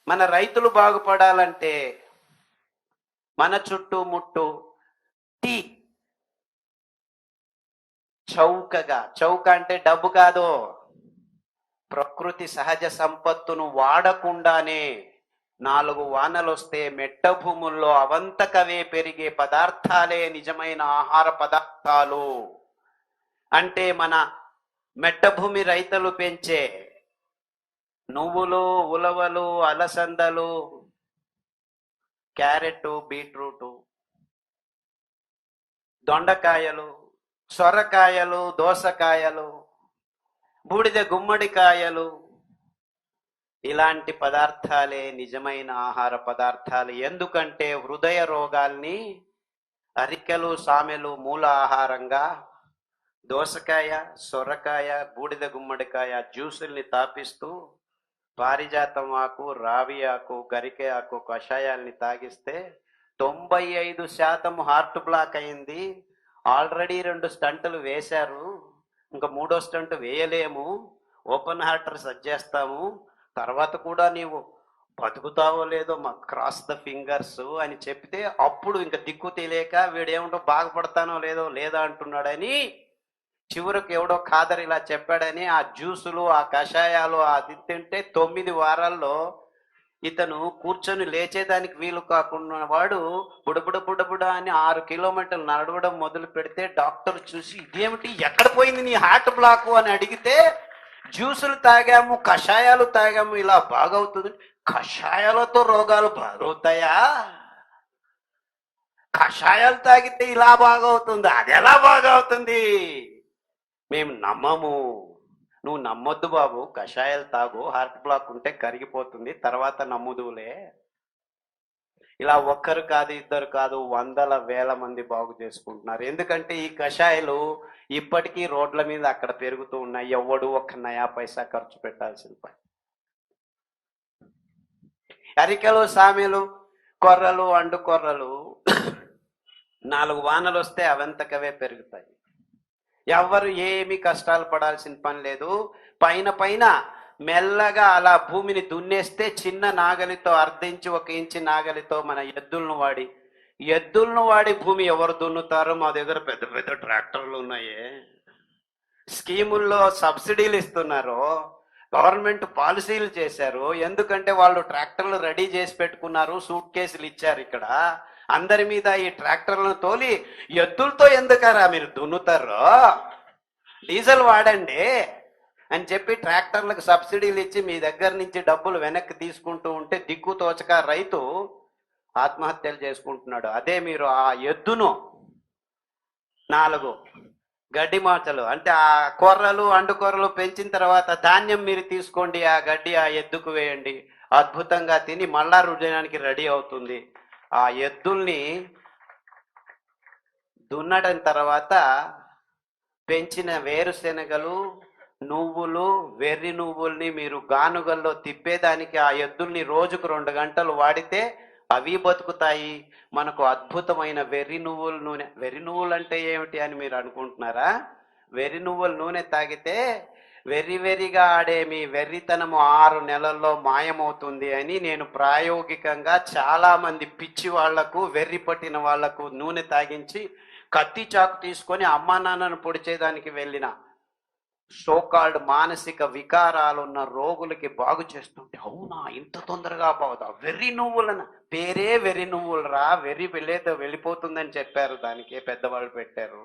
మన రైతులు బాగుపడాలంటే మన చుట్టుముట్టు టీ చౌక అంటే డబ్బు కాదు, ప్రకృతి సహజ సంపత్తును వాడకుండానే 4 వానలు వస్తే మెట్ట భూముల్లో అవంతకవే పెరిగే పదార్థాలే నిజమైన ఆహార పదార్థాలు. అంటే మన మెట్ట భూమి రైతులు పెంచే నువ్వులు, ఉలవలు, అలసందలు, క్యారెట్, బీట్రూట్, దొండకాయలు, సొరకాయలు, దోసకాయలు, బూడిద గుమ్మడికాయలు, ఇలాంటి పదార్థాలే నిజమైన ఆహార పదార్థాలు. ఎందుకంటే హృదయ రోగాల్ని అరికెలు, సామెలు మూల ఆహారంగా దోసకాయ, సొరకాయ, బూడిద గుమ్మడికాయ జ్యూసుల్ని తాపిస్తూ పారిజాతం ఆకు, రావి ఆకు, గరికె ఆకు కషాయాల్ని తాగిస్తే 95% హార్ట్ బ్లాక్ అయింది. ఆల్రెడీ 2 స్టంటులు వేశారు, ఇంకా 3వ స్టంట్ వేయలేము, ఓపెన్ హార్టర్ సజ్జేస్తాము, తర్వాత కూడా నీవు బతుకుతావో లేదో మా క్రాస్ ద ఫింగర్స్ అని చెప్తే అప్పుడు ఇంకా దిక్కు తెలియక వీడేమంటో బాగుపడతానో లేదో లేదా అంటున్నాడని చివరికి ఎవడో ఖాదర్ ఇలా చెప్పాడని ఆ జ్యూసులు, ఆ కషాయాలు అది తింటే 9 వారాల్లో ఇతను కూర్చొని లేచేదానికి వీలు కాకుండా వాడు బుడబుడ అని 6 కిలోమీటర్లు నడవడం మొదలు పెడితే డాక్టర్ చూసి ఇదేమిటి, ఎక్కడ పోయింది నీ హార్ట్ బ్లాక్ అని అడిగితే జ్యూసులు తాగాము, కషాయాలు తాగాము, ఇలా బాగవుతుంది. కషాయాలతో రోగాలు బాగవుతాయా? కషాయాలు తాగితే ఇలా బాగవుతుంది, అది ఎలా బాగవుతుంది? మేము నమ్మము. నువ్వు నమ్మొద్దు బాబు, కషాయాలు తాగు, హార్ట్ బ్లాక్ ఉంటే కరిగిపోతుంది, తర్వాత నమ్ముదువులే. ఇలా ఒక్కరు కాదు, ఇద్దరు కాదు, వందల వేల మంది బాగు చేసుకుంటున్నారు. ఎందుకంటే ఈ కషాయాలు ఇప్పటికీ రోడ్ల మీద అక్కడ పెరుగుతూ ఉన్నాయి. ఎవడు 1 నయా పైసా ఖర్చు పెట్టాల్సిన పని. అరికెలు, సామెలు, కొర్రలు, అండు కొర్రలు 4 వానలు వస్తే అవంతకవే పెరుగుతాయి. ఎవరు ఏమి కష్టాలు పడాల్సిన పని లేదు. పైన మెల్లగా అలా భూమిని దున్నేస్తే చిన్న నాగలితో 1/2 ఇంచు 1 ఇంచు నాగలితో మన ఎద్దులను వాడి భూమి ఎవరు దున్నుతారు? మా దగ్గర పెద్ద పెద్ద ట్రాక్టర్లు ఉన్నాయే, స్కీముల్లో సబ్సిడీలు ఇస్తున్నారు, గవర్నమెంట్ పాలసీలు చేశారు. ఎందుకంటే వాళ్ళు ట్రాక్టర్లు రెడీ చేసి పెట్టుకున్నారు, సూట్ కేసులు ఇచ్చారు. ఇక్కడ అందరి మీద ఈ ట్రాక్టర్లను తోలి ఎద్దులతో ఎందుకరా మీరు దున్నుతారో, డీజిల్ వాడండి అని చెప్పి ట్రాక్టర్లకు సబ్సిడీలు ఇచ్చి మీ దగ్గర నుంచి డబ్బులు వెనక్కి తీసుకుంటూ ఉంటే దిక్కు తోచక రైతు ఆత్మహత్యలు చేసుకుంటున్నాడు. అదే మీరు ఆ ఎద్దును 4 గడ్డి మాచలు అంటే ఆ కొర్రలు, అండు కొర్రలు పెంచిన తర్వాత ధాన్యం మీరు తీసుకోండి, ఆ గడ్డి ఆ ఎద్దుకు వేయండి, అద్భుతంగా తిని మళ్ళా రుజనానికి రెడీ అవుతుంది. ఆ ఎద్దుల్ని దున్నడం తర్వాత పెంచిన వేరుశెనగలు, నువ్వులు, వెర్రి నువ్వుల్ని మీరు గానుగల్లో తిప్పేదానికి ఆ ఎద్దుల్ని రోజుకు 2 గంటలు వాడితే అవి బతుకుతాయి. మనకు అద్భుతమైన వెర్రి నువ్వుల నూనె. వెర్రి నువ్వులు అంటే ఏమిటి అని మీరు అనుకుంటున్నారా? వెర్రి నువ్వుల నూనె తాగితే వెర్రిగా ఆడే మీ వెర్రితనము 6 నెలల్లో మాయమవుతుంది అని నేను ప్రాయోగికంగా చాలా మంది పిచ్చి వాళ్లకు, వెర్రి పట్టిన వాళ్లకు నూనె తాగించి కత్తి చాకు తీసుకొని అమ్మా నాన్నను పొడిచేదానికి వెళ్ళిన సోకాల్డ్ మానసిక వికారాలున్న రోగులకి బాగు చేస్తుంటే, అవునా ఇంత తొందరగా బాగుదా? వెర్రి నువ్వులన పేరే వెర్రి నువ్వులరా, వెర్రి వెళ్ళేదో వెళ్ళిపోతుందని చెప్పారు, దానికే పెద్దవాళ్ళు పెట్టారు.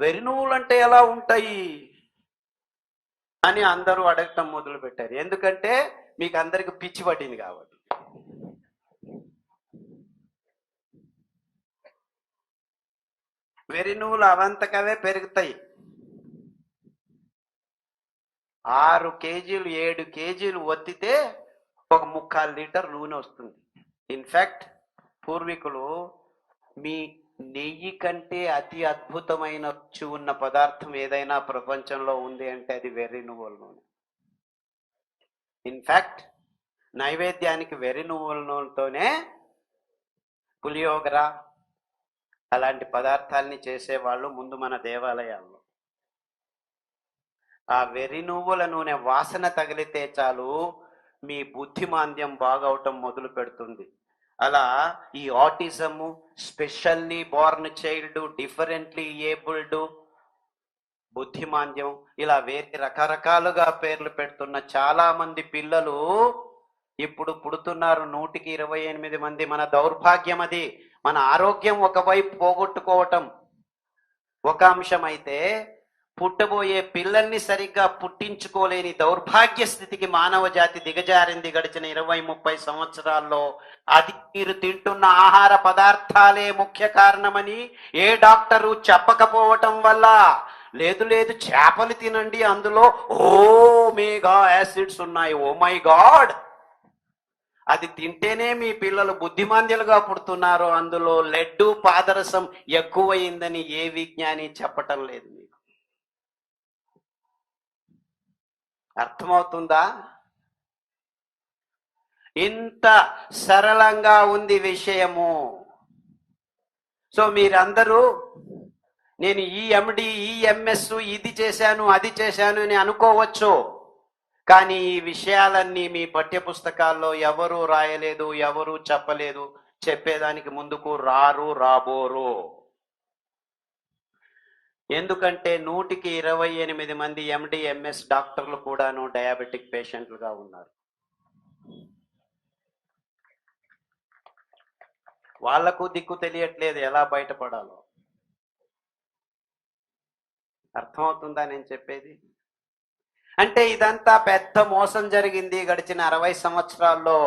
వెర్రి నువ్వులు అంటే ఎలా ఉంటాయి అని అందరూ అడగటం మొదలు పెట్టారు. ఎందుకంటే మీకు అందరికి పిచ్చి పట్టింది కాబట్టి. వెర్రి నువ్వులు అవంతకవే పెరుగుతాయి. 6 కేజీలు 7 కేజీలు ఒత్తితే 1/4 లీటర్ నూనె వస్తుంది. ఇన్ఫ్యాక్ట్ పూర్వీకులు మీ నెయ్యి కంటే అతి అద్భుతమైన రుచి ఉన్న పదార్థం ఏదైనా ప్రపంచంలో ఉంది అంటే అది వెర్రి నువ్వుల నూనె. ఇన్ఫ్యాక్ట్ నైవేద్యానికి వెర్రి నువ్వుల నూనెతోనే పులియోగర అలాంటి పదార్థాలని చేసేవాళ్ళు ముందు మన దేవాలయాల్లో. ఆ వెర్రి నువ్వుల నూనె వాసన తగిలితే చాలు మీ బుద్ధిమాంద్యం బాగవటం మొదలు పెడుతుంది. అలా ఈ autism, specially born child, differently abled, బుద్ధిమాంద్యం, ఇలా వేరే రకరకాలుగా పేర్లు పెడుతున్న చాలా మంది పిల్లలు ఇప్పుడు పుడుతున్నారు. 128 మంది. మన దౌర్భాగ్యం అది. మన ఆరోగ్యం ఒకవైపు పోగొట్టుకోవటం ఒక అంశం అయితే, పుట్టబోయే పిల్లల్ని సరిగ్గా పుట్టించుకోలేని దౌర్భాగ్య స్థితికి మానవ జాతి దిగజారింది గడిచిన 20-30 సంవత్సరాల్లో. అది మీరు తింటున్న ఆహార పదార్థాలే ముఖ్య కారణమని ఏ డాక్టరు చెప్పకపోవటం వల్ల. లేదు చేపలు తినండి, అందులో ఓమేగా యాసిడ్స్ ఉన్నాయి. ఓ మై గాడ్, అది తింటేనే మీ పిల్లలు బుద్ధిమాంద్యులుగా పుడుతున్నారు. అందులో లెడ్డు, పాదరసం ఎక్కువయిందని ఏ విజ్ఞాని చెప్పటం లేదు. మీకు అర్థమవుతుందా? ఇంత సరళంగా ఉంది విషయము. సో మీరందరూ నేను ఈ ఎండి, ఈ ఎంఎస్, ఇది చేశాను, అది చేశాను అని అనుకోవచ్చు. కానీ ఈ విషయాలన్నీ మీ పాఠ్యపుస్తకాల్లో ఎవరూ రాయలేదు, ఎవరూ చెప్పలేదు. చెప్పేదానికి ముందుకు రాబోరు. ఎందుకంటే 128 మంది ఎండి, ఎంఎస్ డాక్టర్లు కూడాను డయాబెటిక్ పేషెంట్లుగా ఉన్నారు. వాళ్లకు దిక్కు తెలియట్లేదు ఎలా బయటపడాలో. అర్థమవుతుందా నేను చెప్పేది? అంటే ఇదంతా పెద్ద మోసం జరిగింది గడిచిన 60 సంవత్సరాల్లో.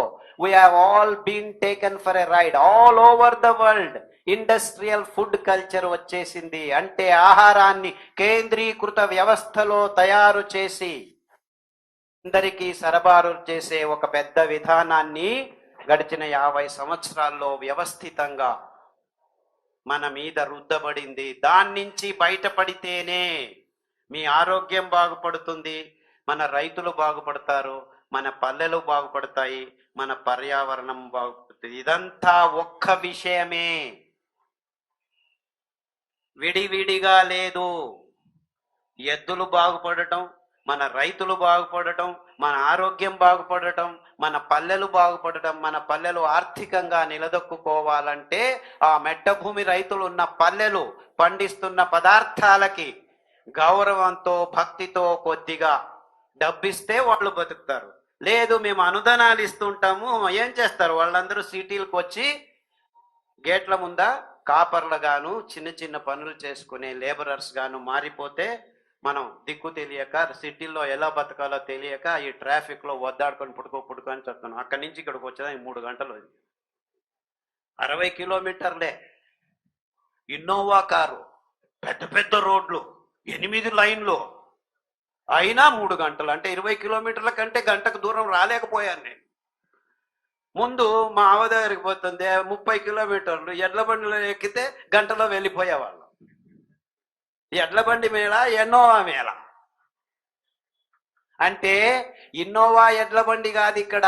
We have all been taken for a ride all over the world. Industrial food culture వచ్చేసింది. అంటే ఆహారాన్ని కేంద్రీకృత వ్యవస్థలో తయారు చేసి అందరికీ సరఫరా చేసే ఒక పెద్ద విధానాన్ని గడిచిన 50 సంవత్సరాల్లో వ్యవస్థితంగా మన మీద రుద్దబడింది. దాని నుంచి బయటపడితేనే మీ ఆరోగ్యం బాగుపడుతుంది, మన రైతులు బాగుపడతారు, మన పల్లెలు బాగుపడతాయి, మన పర్యావరణం బాగుపడుతుంది. ఇదంతా ఒక్క విషయమే, విడివిడిగా లేదు. ఎద్దులు బాగుపడటం, మన రైతులు బాగుపడటం, మన ఆరోగ్యం బాగుపడటం, మన పల్లెలు బాగుపడటం. మన పల్లెలు ఆర్థికంగా నిలదొక్కుకోవాలంటే ఆ మెట్టభూమి రైతులు ఉన్న పల్లెలు పండిస్తున్న పదార్థాలకి గౌరవంతో, భక్తితో కొద్దిగా డబ్బిస్తే వాళ్ళు బతుకుతారు. లేదు మేము అనుదానాలు ఇస్తుంటాము, ఏం చేస్తారు? వాళ్ళందరూ సిటీలకు వచ్చి గేట్ల ముందా కాపర్లు గాను, చిన్న చిన్న పనులు చేసుకునే లేబరర్స్ గాను మారిపోతే మనం దిక్కు తెలియక, సిటీల్లో ఎలా బతకాలో తెలియక ఈ ట్రాఫిక్ లో వద్దాడుకొని పుడుకో అని చెప్తున్నాం. అక్కడి నుంచి ఇక్కడికి వచ్చేదానికి 3 గంటలు, 60 కిలోమీటర్లే. ఇన్నోవా కారు, పెద్ద రోడ్లు, 8 లైన్లు, అయినా 3 గంటలు. అంటే 20 కిలోమీటర్ల కంటే గంటకు దూరం రాలేకపోయాను నేను. ముందు మా ఆవ దగ్గరికి పోతుంది 30 కిలోమీటర్లు, ఎడ్ల బండిలో ఎక్కితే గంటలో వెళ్ళిపోయేవాళ్ళం. ఎడ్ల బండి మేళ, ఇన్నోవా మేళ. అంటే ఇన్నోవా, ఎడ్ల బండి కాదు ఇక్కడ,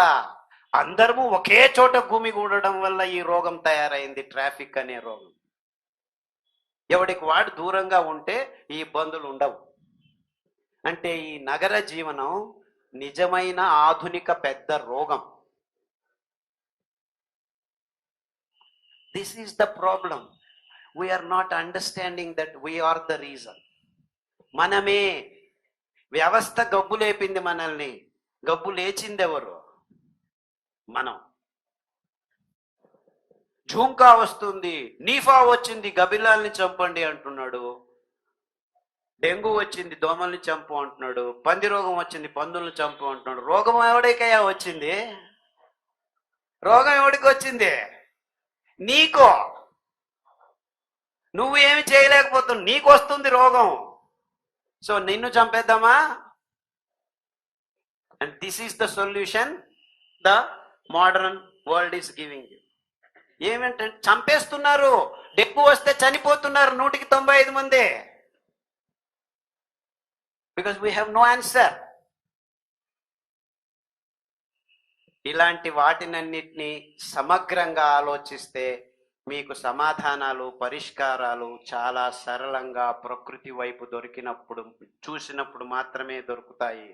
అందరము ఒకే చోట భూమి కూడడం వల్ల ఈ రోగం తయారైంది, ట్రాఫిక్ అనే రోగం. ఎవడికి వాడు దూరంగా ఉంటే ఈ ఇబ్బందులు ఉండవు. అంటే ఈ నగర జీవనం నిజమైన ఆధునిక పెద్ద రోగం. This is the problem. We are not understanding that we are the reason. మనమే. వ్యవస్థ గబ్బు లేపింది మనల్ని. గబ్బు లేచింది ఎవరు? మనం. ఝుంకా వస్తుంది, నీఫా వచ్చింది, గబిలాల్ని చంపండి అంటున్నాడు. డెంగ్యూ వచ్చింది, దోమల్ని చంపు అంటున్నాడు. పంది రోగం వచ్చింది, పందుల్ని చంపు అంటున్నాడు. రోగం ఎవడికయ్యా వచ్చింది? రోగం ఎవడికి వచ్చింది? నీకో. నువ్వు ఏమి చేయలేకపోతున్నావు, నీకు వస్తుంది రోగం. సో నిన్ను చంపేద్దామా? And this is the solution the modern world is giving you. ఏమంటే చంపేస్తున్నారు. డెంగ్యూ వస్తే చనిపోతున్నారు 195 మంది. Because we have no answer. ఇలాంటి వాటినన్నిటినీ సమగ్రంగా ఆలోచిస్తే మీకు సమాధానాలు, పరిష్కారాలు చాలా సరళంగా ప్రకృతి వైపు చూసినప్పుడు మాత్రమే దొరుకుతాయి.